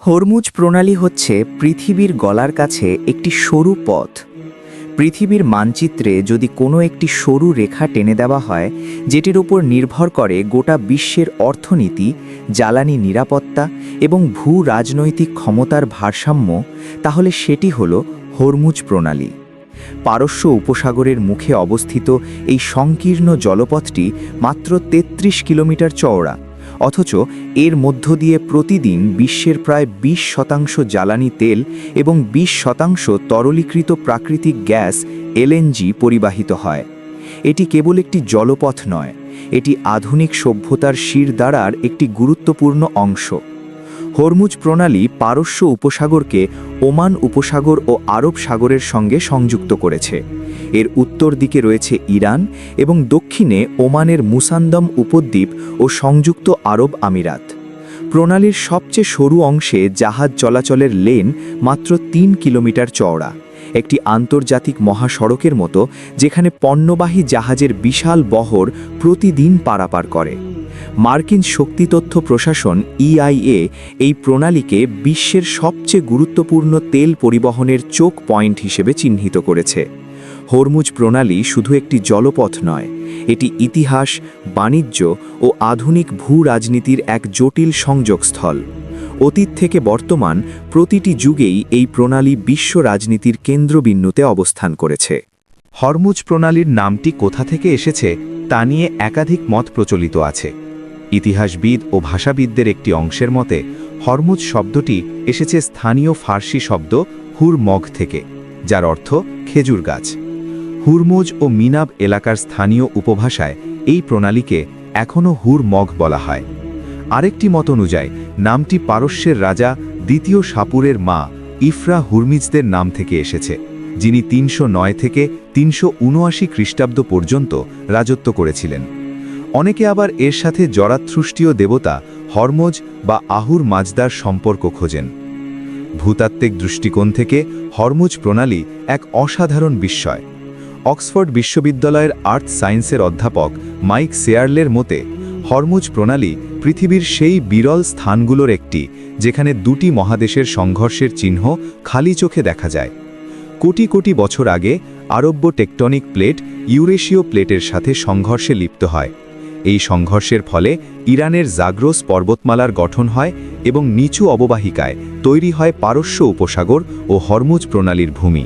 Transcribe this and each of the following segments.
Hormuz প্রণালী হচ্ছে পৃথিবীর গলার কাছে একটি সরু পথ। পৃথিবীর মানচিত্রে যদি কোনো একটি সরু রেখা টেনে দেওয়া হয়, যেটির উপর নির্ভর করে গোটা বিশ্বের অর্থনীতি, জ্বালানি নিরাপত্তা এবং ভূ রাজনৈতিক ক্ষমতার ভারসাম্য, তাহলে সেটি হল হরমুজ প্রণালী। পারস্য উপসাগরের মুখে অবস্থিত এই সংকীর্ণ জলপথটি মাত্র ৩৩ কিলোমিটার চওড়া, অথচ এর মধ্য দিয়ে প্রতিদিন বিশ্বের প্রায় ২০% জ্বালানি তেল এবং ২০% তরলীকৃত প্রাকৃতিক গ্যাস এলএনজি পরিবাহিত হয়। এটি কেবল একটি জলপথ নয়, এটি আধুনিক সভ্যতার শিরদাঁড়ার একটি গুরুত্বপূর্ণ অংশ। হরমুজ প্রণালী পারস্য উপসাগরকে ওমান উপসাগর ও আরব সাগরের সঙ্গে সংযুক্ত করেছে। এর উত্তর দিকে রয়েছে ইরান এবং দক্ষিণে ওমানের মুসান্দম উপদ্বীপ ও সংযুক্ত আরব আমিরাত। প্রণালীর সবচেয়ে সরু অংশে জাহাজ চলাচলের লেন মাত্র ৩ কিলোমিটার চওড়া, একটি আন্তর্জাতিক মহাসড়কের মতো, যেখানে পণ্যবাহী জাহাজের বিশাল বহর প্রতিদিন পারাপার করে। মার্কিন শক্তিতথ্য প্রশাসন ইআইএ এই প্রণালীকে বিশ্বের সবচেয়ে গুরুত্বপূর্ণ তেল পরিবহনের চোক পয়েন্ট হিসেবে চিহ্নিত করেছে। হরমুজ প্রণালী শুধু একটি জলপথ নয়, এটি ইতিহাস, বাণিজ্য ও আধুনিক ভূ রাজনীতির এক জটিল সংযোগস্থল। অতীত থেকে বর্তমান প্রতিটি যুগেই এই প্রণালী বিশ্ব রাজনীতির কেন্দ্রবিন্দুতে অবস্থান করেছে। হরমুজ প্রণালীর নামটি কোথা থেকে এসেছে তা নিয়ে একাধিক মত প্রচলিত আছে। ইতিহাসবিদ ও ভাষাবিদদের একটি অংশের মতে হরমুজ শব্দটি এসেছে স্থানীয় ফার্সি শব্দ হুর মগ থেকে, যার অর্থ খেজুর গাছ। হুরমুজ ও মিনাব এলাকার স্থানীয় উপভাষায় এই প্রণালীকে এখনও হুর মগ বলা হয়। আরেকটি মত অনুযায়ী নামটি পারস্যের রাজা দ্বিতীয় সাপুরের মা ইফরা হুরমিজদের নাম থেকে এসেছে, যিনি ৩০৯ থেকে ৩৭৯ খ্রিস্টাব্দ পর্যন্ত রাজত্ব করেছিলেন। অনেকে আবার এর সাথে জরাথ্রুষ্টীয় দেবতা হরমোজ বা আহুর মাজদার সম্পর্ক খোঁজেন। ভূতাত্ত্বিক দৃষ্টিকোণ থেকে হরমুজ প্রণালী এক অসাধারণ বিস্ময়। অক্সফোর্ড বিশ্ববিদ্যালয়ের আর্থ সায়েন্সের অধ্যাপক মাইক সেয়ারলের মতে হরমুজ প্রণালী পৃথিবীর সেই বিরল স্থানগুলোর একটি, যেখানে দুটি মহাদেশের সংঘর্ষের চিহ্ন খালি চোখে দেখা যায়। কোটি কোটি বছর আগে আরব্য টেকটনিক প্লেট ইউরেশীয় প্লেটের সাথে সংঘর্ষে লিপ্ত হয়। এই সংঘর্ষের ফলে ইরানের জাগ্রোস পর্বতমালার গঠন হয় এবং নিচু অববাহিকায় তৈরি হয় পারস্য উপসাগর ও হরমুজ প্রণালীর ভূমি।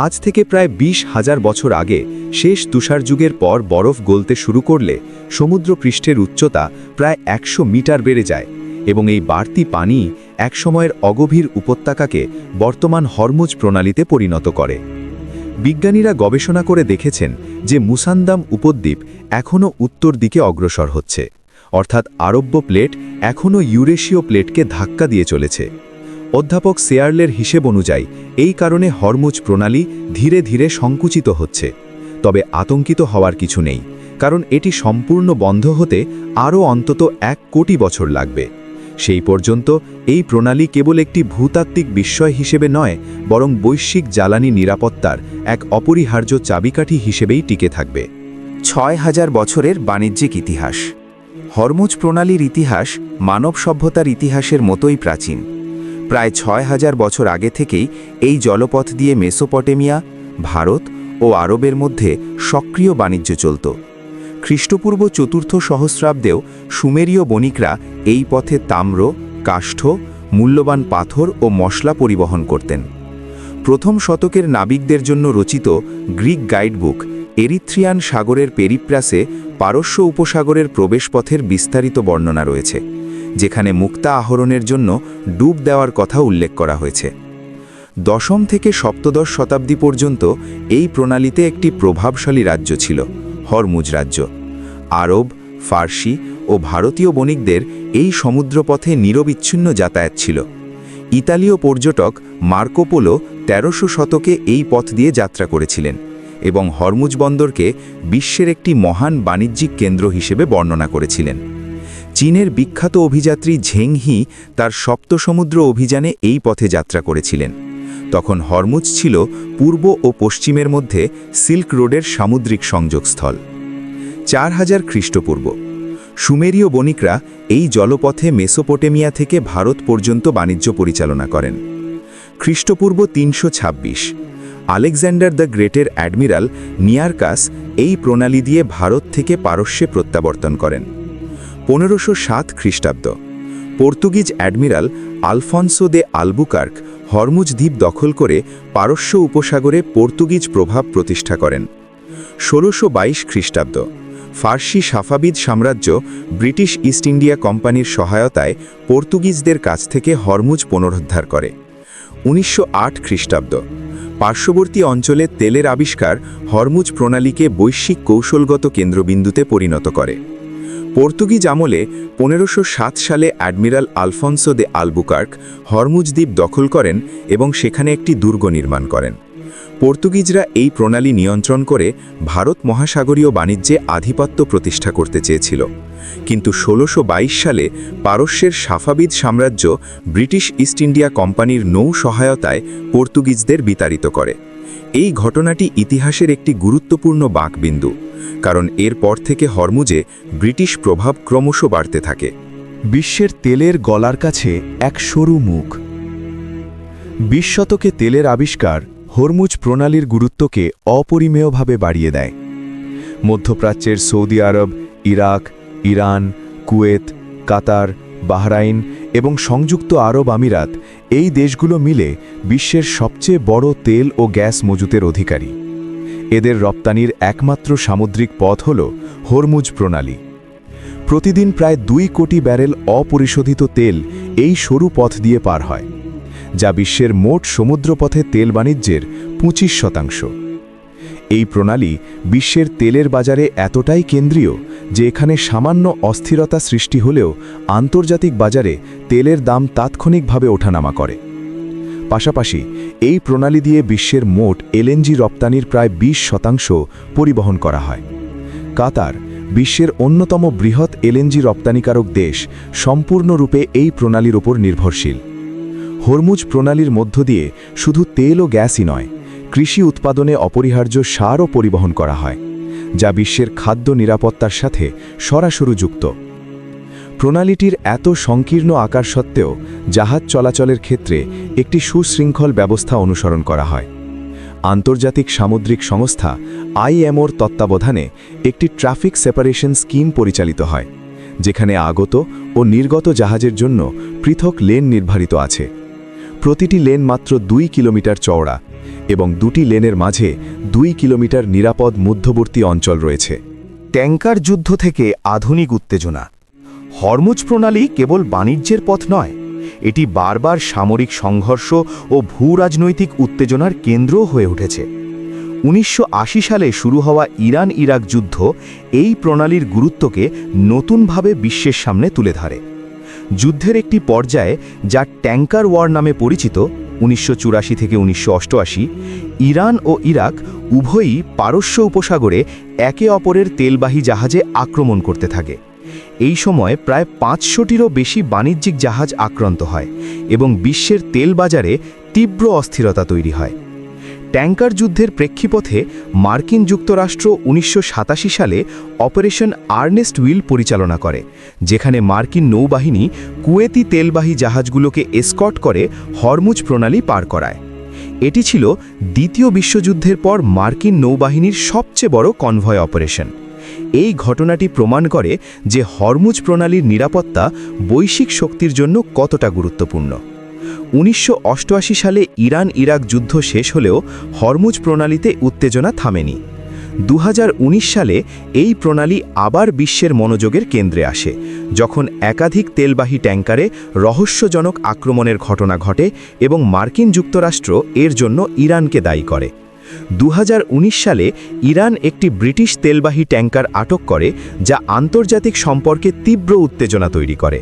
আজ থেকে প্রায় ২০,০০০ বছর আগে শেষ তুষার যুগের পর বরফ গলতে শুরু করলে সমুদ্র পৃষ্ঠের উচ্চতা প্রায় ১০০ মিটার বেড়ে যায় এবং এই বাড়তি পানি একসময়ের অগভীর উপত্যকাকে বর্তমান হরমুজ প্রণালীতে পরিণত করে। বিজ্ঞানীরা গবেষণা করে দেখেছেন যে মুসান্দাম উপদ্বীপ এখনও উত্তর দিকে অগ্রসর হচ্ছে, অর্থাৎ আরব্য প্লেট এখনও ইউরেশীয় প্লেটকে ধাক্কা দিয়ে চলেছে। অধ্যাপক সেয়ারলের হিসেব অনুযায়ী এই কারণে হরমুজ প্রণালী ধীরে ধীরে সংকুচিত হচ্ছে। তবে আতঙ্কিত হওয়ার কিছু নেই, কারণ এটি সম্পূর্ণ বন্ধ হতে আরও অন্তত ১ কোটি বছর লাগবে। সেই পর্যন্ত এই প্রণালী কেবল একটি ভূতাত্ত্বিক বিস্ময় হিসেবে নয়, বরং বৈশ্বিক জ্বালানি নিরাপত্তার এক অপরিহার্য চাবিকাঠি হিসেবেই টিকে থাকবে। ৬,০০০ বছরের বাণিজ্যিক ইতিহাস। হরমুজ প্রণালীর ইতিহাস মানব সভ্যতার ইতিহাসের মতোই প্রাচীন। প্রায় ৬,০০০ বছর আগে থেকেই এই জলপথ দিয়ে মেসোপটেমিয়া, ভারত ও আরবের মধ্যে সক্রিয় বাণিজ্য চলত। খ্রিস্টপূর্ব ৪র্থ সহস্রাব্দেও সুমেরীয় বণিকরা এই পথে তাম্র, কাষ্ঠ, মূল্যবান পাথর ও মশলা পরিবহন করতেন। প্রথম শতকের নাবিকদের জন্য রচিত গ্রিক গাইডবুক এরিথ্রিয়ান সাগরের পেরিপ্রাসে পারস্য উপসাগরের প্রবেশপথের বিস্তারিত বর্ণনা রয়েছে, যেখানে মুক্তা আহরণের জন্য ডুব দেওয়ার কথা উল্লেখ করা হয়েছে। দশম থেকে সপ্তদশ শতাব্দী পর্যন্ত এই প্রণালীতে একটি প্রভাবশালী রাজ্য ছিল, হরমুজ রাজ্য। আরব, ফার্সি ও ভারতীয় বণিকদের এই সমুদ্রপথে নিরবিচ্ছিন্ন যাতায়াত ছিল। ইতালীয় পর্যটক মার্কো পোলো ১৩০০ শতকে এই পথ দিয়ে যাত্রা করেছিলেন এবং হরমুজ বন্দরকে বিশ্বের একটি মহান বাণিজ্যিক কেন্দ্র হিসেবে বর্ণনা করেছিলেন। চীনের বিখ্যাত অভিযাত্রী ঝেং হি তার সপ্ত সমুদ্র অভিযানে এই পথে যাত্রা করেছিলেন। তখন হরমুজ ছিল পূর্ব ও পশ্চিমের মধ্যে সিল্ক রোডের সামুদ্রিক সংযোগস্থল। ৪,০০০ খ্রিস্টপূর্ব সুমেরীয় বণিকরা এই জলপথে মেসোপটেমিয়া থেকে ভারত পর্যন্ত বাণিজ্য পরিচালনা করেন। খ্রিস্টপূর্ব ৩২৬ আলেকজান্ডার দ্য গ্রেটের অ্যাডমিরাল নিয়ারকাস এই প্রণালী দিয়ে ভারত থেকে পারস্যে প্রত্যাবর্তন করেন। ১৫০৭ খ্রিস্টাব্দ পর্তুগিজ অ্যাডমিরাল আলফনসো দে আলবুকার্ক হরমুজ দ্বীপ দখল করে পারস্য উপসাগরে পর্তুগিজ প্রভাব প্রতিষ্ঠা করেন। ১৬২২ খ্রিস্টাব্দ ফার্সি সাফাবিদ সাম্রাজ্য ব্রিটিশ ইস্ট ইন্ডিয়া কোম্পানির সহায়তায় পর্তুগিজদের কাছ থেকে হরমুজ পুনরুদ্ধার করে। ১৯০৮ খ্রিস্টাব্দ পার্শ্ববর্তী অঞ্চলে তেলের আবিষ্কার হরমুজ প্রণালীকে বৈশ্বিক কৌশলগত কেন্দ্রবিন্দুতে পরিণত করে। পর্তুগিজ আমলে ১৫০৭ সালে অ্যাডমিরাল আলফনসো দে আলবুকার্ক হরমুজ দ্বীপ দখল করেন এবং সেখানে একটি দুর্গ নির্মাণ করেন। পর্তুগিজরা এই প্রণালী নিয়ন্ত্রণ করে ভারত মহাসাগরীয় বাণিজ্যে আধিপত্য প্রতিষ্ঠা করতে চেয়েছিল, কিন্তু ১৬২২ সালে পারস্যের সাফাবিদ সাম্রাজ্য ব্রিটিশ ইস্ট ইন্ডিয়া কোম্পানির নৌ সহায়তায় পর্তুগিজদের বিতাড়িত করে। এই ঘটনাটি ইতিহাসের একটি গুরুত্বপূর্ণ বাঁকবিন্দু, কারণ এর পর থেকে হরমুজে ব্রিটিশ প্রভাব ক্রমশ বাড়তে থাকে। বিশ্বের তেলের গলার কাছে এক সরু মুখ। ২০ শতকে তেলের আবিষ্কার হরমুজ প্রণালীর গুরুত্বকে অপরিমেয়ভাবে বাড়িয়ে দেয়। মধ্যপ্রাচ্যের সৌদি আরব, ইরাক, ইরান, কুয়েত, কাতার, বাহরাইন এবং সংযুক্ত আরব আমিরাত এই দেশগুলো মিলে বিশ্বের সবচেয়ে বড় তেল ও গ্যাস মজুতের অধিকারী। এদের রপ্তানির একমাত্র সামুদ্রিক পথ হল হরমুজ প্রণালী। প্রতিদিন প্রায় ২ কোটি ব্যারেল অপরিশোধিত তেল এই সরু পথ দিয়ে পার হয়, যা বিশ্বের মোট সমুদ্রপথে তেল বাণিজ্যের ২৫%। এই প্রণালী বিশ্বের তেলের বাজারে এতটাই কেন্দ্রীয় যে এখানে সামান্য অস্থিরতা সৃষ্টি হলেও আন্তর্জাতিক বাজারে তেলের দাম তাৎক্ষণিকভাবে ওঠানামা করে। পাশাপাশি এই প্রণালী দিয়ে বিশ্বের মোট এলএনজি রপ্তানির প্রায় ২০% পরিবহন করা হয়। কাতার, বিশ্বের অন্যতম বৃহৎ এলএনজি রপ্তানিকারক দেশ, সম্পূর্ণরূপে এই প্রণালীর উপর নির্ভরশীল। হরমুজ প্রণালীর মধ্য দিয়ে শুধু তেল ও গ্যাসই নয়, কৃষি উৎপাদনে অপরিহার্য সারও পরিবহন করা হয়, যা বিশ্বের খাদ্য নিরাপত্তার সাথে সরাসরি যুক্ত। প্রণালীটির এত সংকীর্ণ আকার সত্ত্বেও জাহাজ চলাচলের ক্ষেত্রে একটি সুশৃঙ্খল ব্যবস্থা অনুসরণ করা হয়। আন্তর্জাতিক সামুদ্রিক সংস্থা আইএমওর তত্ত্বাবধানে একটি ট্রাফিক সেপারেশন স্কিম পরিচালিত হয়, যেখানে আগত ও নির্গত জাহাজের জন্য পৃথক লেন নির্ধারিত আছে। প্রতিটি লেন মাত্র ২ কিলোমিটার চওড়া এবং ২টি লেনের মাঝে ২ কিলোমিটার নিরাপদ মধ্যবর্তী অঞ্চল রয়েছে। ট্যাঙ্কার যুদ্ধ থেকে আধুনিক উত্তেজনা। হরমুজ প্রণালী কেবল বাণিজ্যের পথ নয়, এটি বারবার সামরিক সংঘর্ষ ও ভূরাজনৈতিক উত্তেজনার কেন্দ্রও হয়ে উঠেছে। ১৯৮০ সালে শুরু হওয়া ইরান ইরাক যুদ্ধ এই প্রণালীর গুরুত্বকে নতুনভাবে বিশ্বের সামনে তুলে ধরে। যুদ্ধের একটি পর্যায়ে, যা ট্যাঙ্কার ওয়ার নামে পরিচিত, ১৯৮৪ থেকে ১৯৮৮, ইরান ও ইরাক উভয়ই পারস্য উপসাগরে একে অপরের তেলবাহী জাহাজে আক্রমণ করতে থাকে। এই সময় প্রায় ৫০০টিরও বেশি বাণিজ্যিক জাহাজ আক্রান্ত হয় এবং বিশ্বের তেল বাজারে তীব্র অস্থিরতা তৈরি হয়। ট্যাঙ্কার যুদ্ধের প্রেক্ষিপথে মার্কিন যুক্তরাষ্ট্র ১৯৮৭ সালে অপারেশন আর্নেস্ট উইল পরিচালনা করে, যেখানে মার্কিন নৌবাহিনী কুয়েতি তেলবাহী জাহাজগুলোকে এসকর্ট করে হরমুজ প্রণালী পার করায়। এটি ছিল দ্বিতীয় বিশ্বযুদ্ধের পর মার্কিন নৌবাহিনীর সবচেয়ে বড় কনভয় অপারেশন। এই ঘটনাটি প্রমাণ করে যে হরমুজ প্রণালীর নিরাপত্তা বৈশ্বিক শক্তির জন্য কতটা গুরুত্বপূর্ণ। ১৯৮৮ সালে ইরান ইরাক যুদ্ধ শেষ হলেও হরমুজ প্রণালীতে উত্তেজনা থামেনি। ২০১৯ সালে এই প্রণালী আবার বিশ্বের মনোযোগের কেন্দ্রে আসে, যখন একাধিক তেলবাহী ট্যাঙ্কারে রহস্যজনক আক্রমণের ঘটনা ঘটে এবং মার্কিন যুক্তরাষ্ট্র এর জন্য ইরানকে দায়ী করে। ২০১৯ সালে ইরান একটি ব্রিটিশ তেলবাহী ট্যাঙ্কার আটক করে, যা আন্তর্জাতিক সম্পর্কে তীব্র উত্তেজনা তৈরি করে।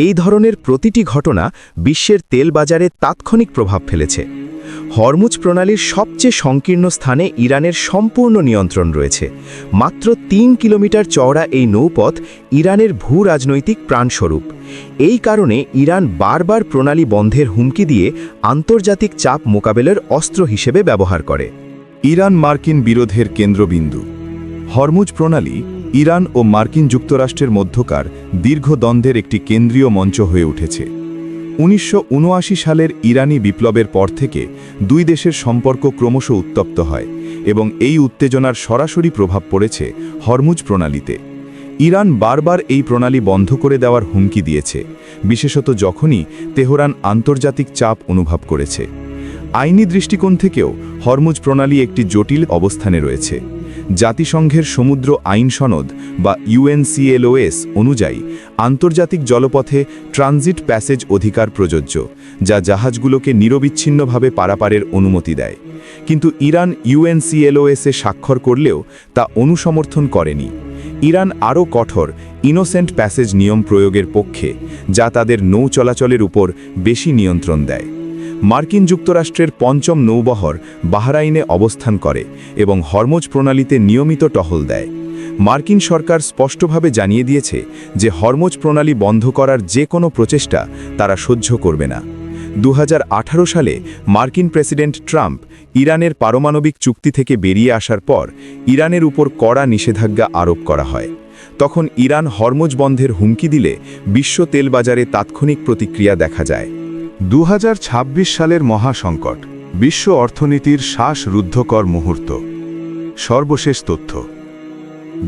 এই ধরনের প্রতিটি ঘটনা বিশ্বের তেল বাজারে তাৎক্ষণিক প্রভাব ফেলেছে। হরমুজ প্রণালীর সবচেয়ে সংকীর্ণ স্থানে ইরানের সম্পূর্ণ নিয়ন্ত্রণ রয়েছে। মাত্র ৩ কিলোমিটার চওড়া এই নৌপথ ইরানের ভূরাজনৈতিক প্রাণস্বরূপ। এই কারণে ইরান বারবার প্রণালী বন্ধের হুমকি দিয়ে আন্তর্জাতিক চাপ মোকাবেলার অস্ত্র হিসেবে ব্যবহার করে। ইরান মার্কিন বিরোধের কেন্দ্রবিন্দু। হরমুজ প্রণালী ইরান ও মার্কিন যুক্তরাষ্ট্রের মধ্যকার দীর্ঘ দ্বন্দ্বের একটি কেন্দ্রীয় মঞ্চ হয়ে উঠেছে। ১৯৭৯ সালের ইরানি বিপ্লবের পর থেকে দুই দেশের সম্পর্ক ক্রমশ উত্তপ্ত হয় এবং এই উত্তেজনার সরাসরি প্রভাব পড়েছে হরমুজ প্রণালীতে। ইরান বারবার এই প্রণালী বন্ধ করে দেওয়ার হুমকি দিয়েছে, বিশেষত যখনই তেহরান আন্তর্জাতিক চাপ অনুভব করেছে। আইনি দৃষ্টিকোণ থেকেও হরমুজ প্রণালী একটি জটিল অবস্থানে রয়েছে। জাতিসংঘের সমুদ্র আইন সনদ বা UNCLOS অনুযায়ী আন্তর্জাতিক জলপথে ট্রানজিট প্যাসেজ অধিকার প্রযোজ্য, যা জাহাজগুলোকে নিরবিচ্ছিন্নভাবে পারাপারের অনুমতি দেয়। কিন্তু ইরান UNCLOS-এ স্বাক্ষর করলেও তা অনুসমর্থন করেনি। ইরান আরও কঠোর ইনোসেন্ট প্যাসেজ নিয়ম প্রয়োগের পক্ষে, যা তাদের নৌ চলাচলের উপর বেশি নিয়ন্ত্রণ দেয়। মার্কিন যুক্তরাষ্ট্রের পঞ্চম নৌবহর বাহরাইনে অবস্থান করে এবং হরমুজ প্রণালীতে নিয়মিত টহল দেয়। মার্কিন সরকার স্পষ্টভাবে জানিয়ে দিয়েছে যে হরমুজ প্রণালী বন্ধ করার যে কোনো প্রচেষ্টা তারা সহ্য করবে না। ২০১৮ সালে মার্কিন প্রেসিডেন্ট ট্রাম্প ইরানের পারমাণবিক চুক্তি থেকে বেরিয়ে আসার পর ইরানের উপর কড়া নিষেধাজ্ঞা আরোপ করা হয়। তখন ইরান হরমুজ বন্ধের হুমকি দিলে বিশ্ব তেল বাজারে তাৎক্ষণিক প্রতিক্রিয়া দেখা যায়। ২০২৬ সালের মহাসংকট, বিশ্ব অর্থনীতির শ্বাসরুদ্ধকর মুহূর্ত। সর্বশেষ তথ্য: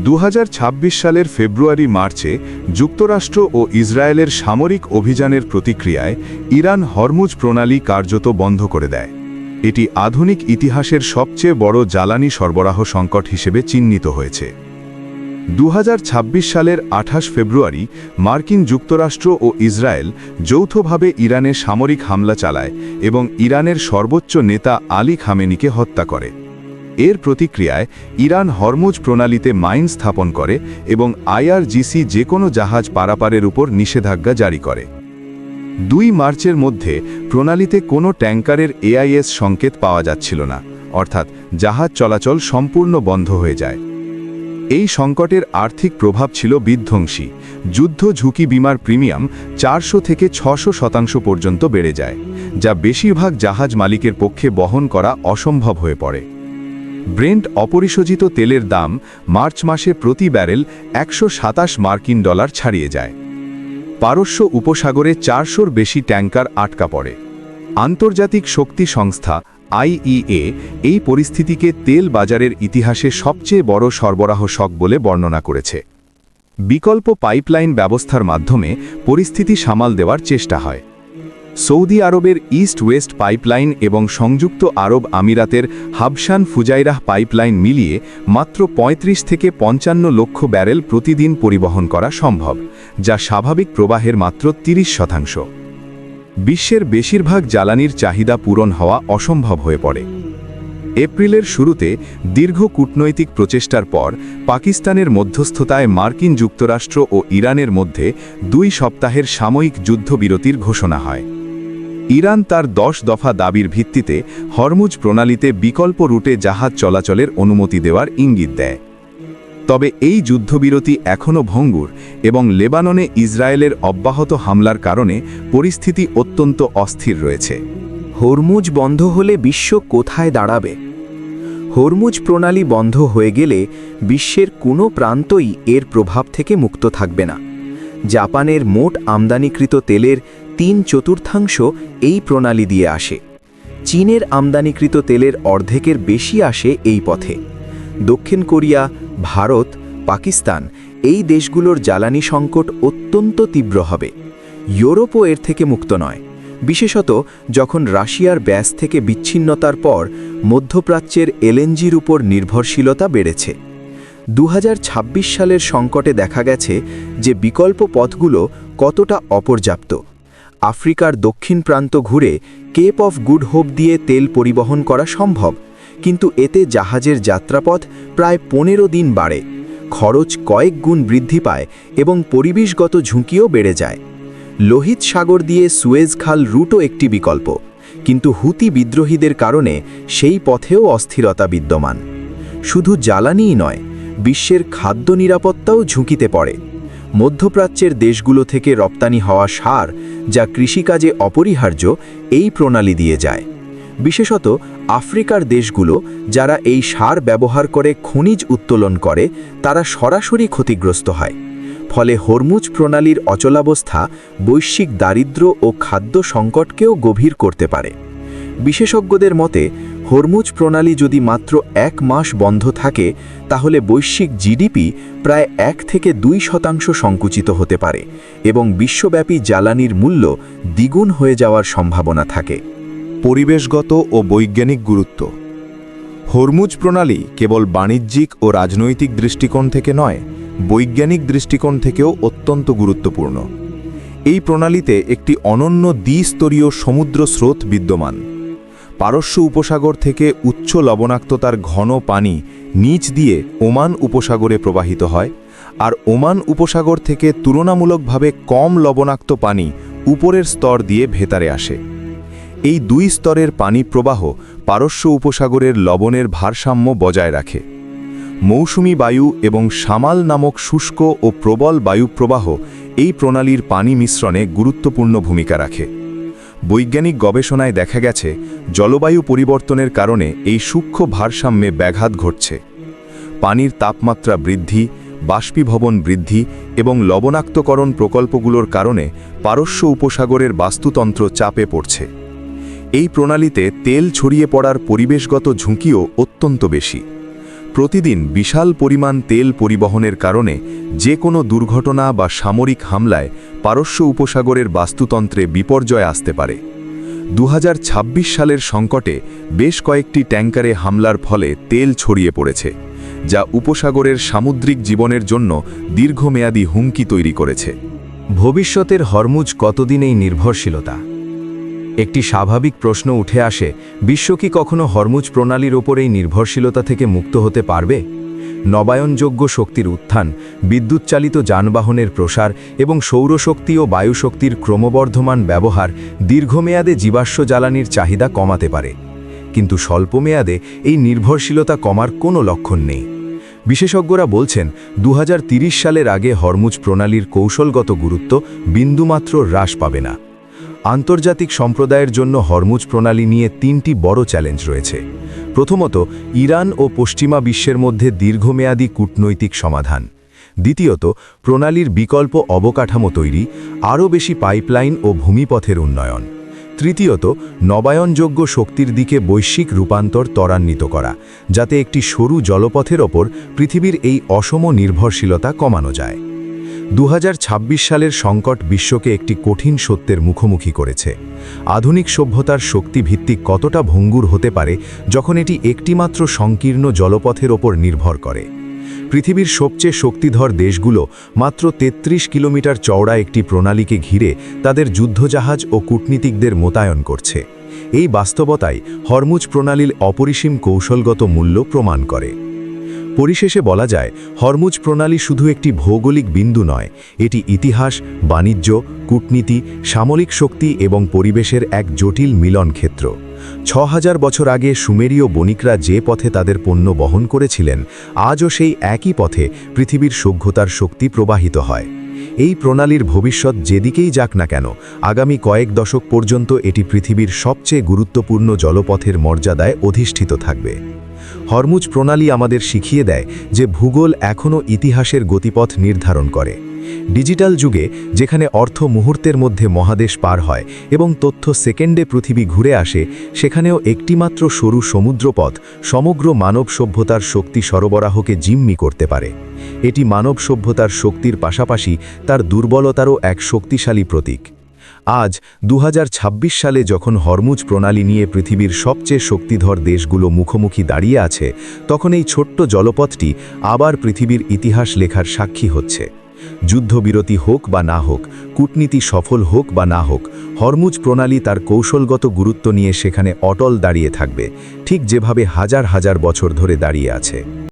২০২৬ সালের ফেব্রুয়ারি-মার্চে যুক্তরাষ্ট্র ও ইসরায়েলের সামরিক অভিযানের প্রতিক্রিয়ায় ইরান হরমুজ প্রণালী কার্যত বন্ধ করে দেয়। এটি আধুনিক ইতিহাসের সবচেয়ে বড় জ্বালানি সরবরাহ সংকট হিসেবে চিহ্নিত হয়েছে। ২০২৬ সালের ২৮ ফেব্রুয়ারি মার্কিন যুক্তরাষ্ট্র ও ইসরায়েল যৌথভাবে ইরানে সামরিক হামলা চালায় এবং ইরানের সর্বোচ্চ নেতা আলী খামেনিকে হত্যা করে। এর প্রতিক্রিয়ায় ইরান হরমুজ প্রণালীতে মাইন স্থাপন করে এবং IRGC যে কোনো জাহাজ পারাপারের উপর নিষেধাজ্ঞা জারি করে। ২ মার্চের মধ্যে প্রণালীতে কোনো ট্যাঙ্কারের AIS সংকেত পাওয়া যাচ্ছিল না, অর্থাৎ জাহাজ চলাচল সম্পূর্ণ বন্ধ হয়ে যায়। এই সংকটের আর্থিক প্রভাব ছিল বিধ্বংসী। যুদ্ধ ঝুঁকি বিমার প্রিমিয়াম ৪০০ থেকে ৬০০% পর্যন্ত বেড়ে যায়, যা বেশিরভাগ জাহাজ মালিকের পক্ষে বহন করা অসম্ভব হয়ে পড়ে। ব্রেন্ট অপরিশোধিত তেলের দাম মার্চ মাসে প্রতি ব্যারেল $১২৭ ছাড়িয়ে যায়। পারস্য উপসাগরে ৪০০-র বেশি ট্যাঙ্কার আটকা পড়ে। আন্তর্জাতিক শক্তি সংস্থা IEA এই পরিস্থিতিকে তেল বাজারের ইতিহাসে সবচেয়ে বড় সরবরাহ শক বলে বর্ণনা করেছে। বিকল্প পাইপলাইন ব্যবস্থার মাধ্যমে পরিস্থিতি সামাল দেওয়ার চেষ্টা হয়। সৌদি আরবের ইস্ট ওয়েস্ট পাইপলাইন এবং সংযুক্ত আরব আমিরাতের হাবশান ফুজাইরাহ পাইপলাইন মিলিয়ে মাত্র ৩৫ থেকে ৫৫ লক্ষ ব্যারেল প্রতিদিন পরিবহন করা সম্ভব, যা স্বাভাবিক প্রবাহের মাত্র ৩০%। বিশ্বের বেশিরভাগ জ্বালানির চাহিদা পূরণ হওয়া অসম্ভব হয়ে পড়ে। এপ্রিলের শুরুতে দীর্ঘ কূটনৈতিক প্রচেষ্টার পর পাকিস্তানের মধ্যস্থতায় মার্কিন যুক্তরাষ্ট্র ও ইরানের মধ্যে ২ সপ্তাহের সাময়িক যুদ্ধবিরতির ঘোষণা হয়। ইরান তার ১০ দফা দাবির ভিত্তিতে হরমুজ প্রণালীতে বিকল্প রুটে জাহাজ চলাচলের অনুমতি দেওয়ার ইঙ্গিত দেয়। তবে এই যুদ্ধবিরতি এখনও ভঙ্গুর এবং লেবাননে ইসরায়েলের অব্যাহত হামলার কারণে পরিস্থিতি অত্যন্ত অস্থির রয়েছে। হরমুজ বন্ধ হলে বিশ্ব কোথায় দাঁড়াবে? হরমুজ প্রণালী বন্ধ হয়ে গেলে বিশ্বের কোনো প্রান্তই এর প্রভাব থেকে মুক্ত থাকবে না। জাপানের মোট আমদানিকৃত তেলের ৩/৪ এই প্রণালী দিয়ে আসে। চীনের আমদানিকৃত তেলের অর্ধেকের বেশি আসে এই পথে। দক্ষিণ কোরিয়া, ভারত, পাকিস্তান এই দেশগুলোর জ্বালানি সংকট অত্যন্ত তীব্র হবে। ইউরোপও এর থেকে মুক্ত নয়, বিশেষত যখন রাশিয়ার ব্যাস থেকে বিচ্ছিন্নতার পর মধ্যপ্রাচ্যের LNGর উপর নির্ভরশীলতা বেড়েছে। ২০২৬ সালের সংকটে দেখা গেছে যে বিকল্প পথগুলো কতটা অপর্যাপ্ত। আফ্রিকার দক্ষিণ প্রান্ত ঘুরে কেপ অফ গুড হোপ দিয়ে তেল পরিবহন করা সম্ভব, কিন্তু এতে জাহাজের যাত্রাপথ প্রায় ১৫ দিন বাড়ে, খরচ কয়েক গুণ বৃদ্ধি পায় এবং পরিবেশগত ঝুঁকিও বেড়ে যায়। লোহিত সাগর দিয়ে সুয়েজ খাল রুটও একটি বিকল্প, কিন্তু হুতি বিদ্রোহীদের কারণে সেই পথেও অস্থিরতা বিদ্যমান। শুধু জ্বালানিই নয়, বিশ্বের খাদ্য নিরাপত্তাও ঝুঁকিতে পড়ে। মধ্যপ্রাচ্যের দেশগুলো থেকে রপ্তানি হওয়া সার, যা কৃষিকাজে অপরিহার্য, এই প্রণালী দিয়ে যায়। বিশেষত আফ্রিকার দেশগুলো যারা এই সার ব্যবহার করে খনিজ উত্তোলন করে তারা সরাসরি ক্ষতিগ্রস্ত হয়। ফলে হরমুজ প্রণালীর অচলাবস্থা বৈশ্বিক দারিদ্র্য ও খাদ্য সংকটকেও গভীর করতে পারে। বিশেষজ্ঞদের মতে হরমুজ প্রণালী যদি মাত্র 1 মাস বন্ধ থাকে তাহলে বৈশ্বিক জিডিপি প্রায় 1 থেকে 2% সংকুচিত হতে পারে এবং বিশ্বব্যাপী জ্বালানির মূল্য দ্বিগুণ হয়ে যাওয়ার সম্ভাবনা থাকে। পরিবেশগত ও বৈজ্ঞানিক গুরুত্ব। হরমুজ প্রণালী কেবল বাণিজ্যিক ও রাজনৈতিক দৃষ্টিকোণ থেকে নয়, বৈজ্ঞানিক দৃষ্টিকোণ থেকেও অত্যন্ত গুরুত্বপূর্ণ। এই প্রণালীতে একটি অনন্য দ্বিস্তরীয় সমুদ্র স্রোত বিদ্যমান। পারস্য উপসাগর থেকে উচ্চ লবণাক্ততার ঘন পানি নিচ দিয়ে ওমান উপসাগরে প্রবাহিত হয়, আর ওমান উপসাগর থেকে তুলনামূলকভাবে কম লবণাক্ত পানি উপরের স্তর দিয়ে ভেতরে আসে। এই 2 স্তরের পানি প্রবাহ পারস্য উপসাগরের লবণের ভারসাম্য বজায় রাখে। মৌসুমী বায়ু এবং সামাল নামক শুষ্ক ও প্রবল বায়ু প্রবাহ এই প্রণালীর পানি মিশ্রণে গুরুত্বপূর্ণ ভূমিকা রাখে। বৈজ্ঞানিক গবেষণায় দেখা গেছে জলবায়ু পরিবর্তনের কারণে এই সূক্ষ্ম ভারসাম্যে ব্যাঘাত ঘটছে। পানির তাপমাত্রা বৃদ্ধি, বাষ্পীভবন বৃদ্ধি এবং লবণাক্তকরণ প্রকল্পগুলোর কারণে পারস্য উপসাগরের বাস্তুতন্ত্র চাপে পড়ছে। এই প্রণালীতে তেল ছড়িয়ে পড়ার পরিবেশগত ঝুঁকিও অত্যন্ত বেশি। প্রতিদিন বিশাল পরিমাণ তেল পরিবহনের কারণে যে কোনো দুর্ঘটনা বা সামরিক হামলায় পারস্য উপসাগরের বাস্তুতন্ত্রে বিপর্যয় আসতে পারে। 2026 সালের সংকটে বেশ কয়েকটি ট্যাঙ্কারে হামলার ফলে তেল ছড়িয়ে পড়েছে, যা উপসাগরের সামুদ্রিক জীবনের জন্য দীর্ঘমেয়াদী হুমকি তৈরি করেছে। ভবিষ্যতের হরমুজ কতদিন এই নির্ভরশীলতা? একটি স্বাভাবিক প্রশ্ন উঠে আসে, বিশ্ব কি কখনো হরমুজ প্রণালীর ওপর এই নির্ভরশীলতা থেকে মুক্ত হতে পারবে? নবায়নযোগ্য শক্তির উত্থান, বিদ্যুৎচালিত যানবাহনের প্রসার এবং সৌরশক্তি ও বায়ুশক্তির ক্রমবর্ধমান ব্যবহার দীর্ঘমেয়াদে জীবাশ্ম জ্বালানির চাহিদা কমাতে পারে, কিন্তু স্বল্পমেয়াদে এই নির্ভরশীলতা কমার কোনো লক্ষণ নেই। বিশেষজ্ঞরা বলছেন 2030 সালের আগে হরমুজ প্রণালীর কৌশলগত গুরুত্ব বিন্দুমাত্র হ্রাস পাবে না। আন্তর্জাতিক সম্প্রদায়ের জন্য হরমুজ প্রণালী নিয়ে 3টি বড় চ্যালেঞ্জ রয়েছে। প্রথমত, ইরান ও পশ্চিমা বিশ্বের মধ্যে দীর্ঘমেয়াদী কূটনৈতিক সমাধান। দ্বিতীয়ত, প্রণালীর বিকল্প অবকাঠামো তৈরি, আরও বেশি পাইপলাইন ও ভূমিপথের উন্নয়ন। তৃতীয়ত, নবায়নযোগ্য শক্তির দিকে বৈশ্বিক রূপান্তর ত্বরান্বিত করা, যাতে একটি সরু জলপথের ওপর পৃথিবীর এই অসম নির্ভরশীলতা কমানো যায়। 2026 সালের সংকট বিশ্বকে একটি কঠিন সত্যের মুখোমুখি করেছে। আধুনিক সভ্যতার শক্তিভিত্তিক কতটা ভঙ্গুর হতে পারে যখন এটি একটিমাত্র সংকীর্ণ জলপথের ওপর নির্ভর করে। পৃথিবীর সবচেয়ে শক্তিধর দেশগুলো মাত্র 33 কিলোমিটার চওড়া একটি প্রণালীকে ঘিরে তাদের যুদ্ধজাহাজ ও কূটনীতিকদের মোতায়েন করছে। এই বাস্তবতাই হরমুজ প্রণালীর অপরিসীম কৌশলগত মূল্য প্রমাণ করে। পরিশেষে বলা যায়, হরমুজ প্রণালী শুধু একটি ভৌগোলিক বিন্দু নয়, এটি ইতিহাস, বাণিজ্য, কূটনীতি, সামরিক শক্তি এবং পরিবেশের এক জটিল মিলন ক্ষেত্র। 6000 বছর আগে সুমেরীয় বণিকরা যে পথে তাদের পণ্য বহন করেছিলেন, আজও সেই একই পথে পৃথিবীর সভ্যতার শক্তি প্রবাহিত হয়। এই প্রণালীর ভবিষ্যৎ যেদিকেই যাক না কেন, আগামী কয়েক দশক পর্যন্ত এটি পৃথিবীর সবচেয়ে গুরুত্বপূর্ণ জলপথের মর্যাদায় অধিষ্ঠিত থাকবে। হরমুজ প্রণালী আমাদের শিখিয়ে দেয় যে ভূগোল এখনও ইতিহাসের গতিপথ নির্ধারণ করে। ডিজিটাল যুগে, যেখানে অর্থ মুহূর্তের মধ্যে মহাদেশ পার হয় এবং তথ্য সেকেন্ডে পৃথিবী ঘুরে আসে, সেখানেও একটিমাত্র সরু সমুদ্রপথ সমগ্র মানব সভ্যতার শক্তি সরবরাহকে জিম্মি করতে পারে। এটি মানব সভ্যতার শক্তির পাশাপাশি তার দুর্বলতারও এক শক্তিশালী প্রতীক। আজ 2026 সালে যখন হরমুজ প্রণালী নিয়ে পৃথিবীর সবচেয়ে শক্তিধর দেশগুলো মুখোমুখি দাঁড়িয়ে আছে, তখন এই ছোট্ট জলপথটি আবার পৃথিবীর ইতিহাস লেখার সাক্ষী হচ্ছে। যুদ্ধবিরতি হোক বা না হোক, কূটনীতি সফল হোক বা না হোক, হরমুজ প্রণালী তার কৌশলগত গুরুত্ব নিয়ে সেখানে অটল দাঁড়িয়ে থাকবে, ঠিক যেভাবে হাজার হাজার বছর ধরে দাঁড়িয়ে আছে।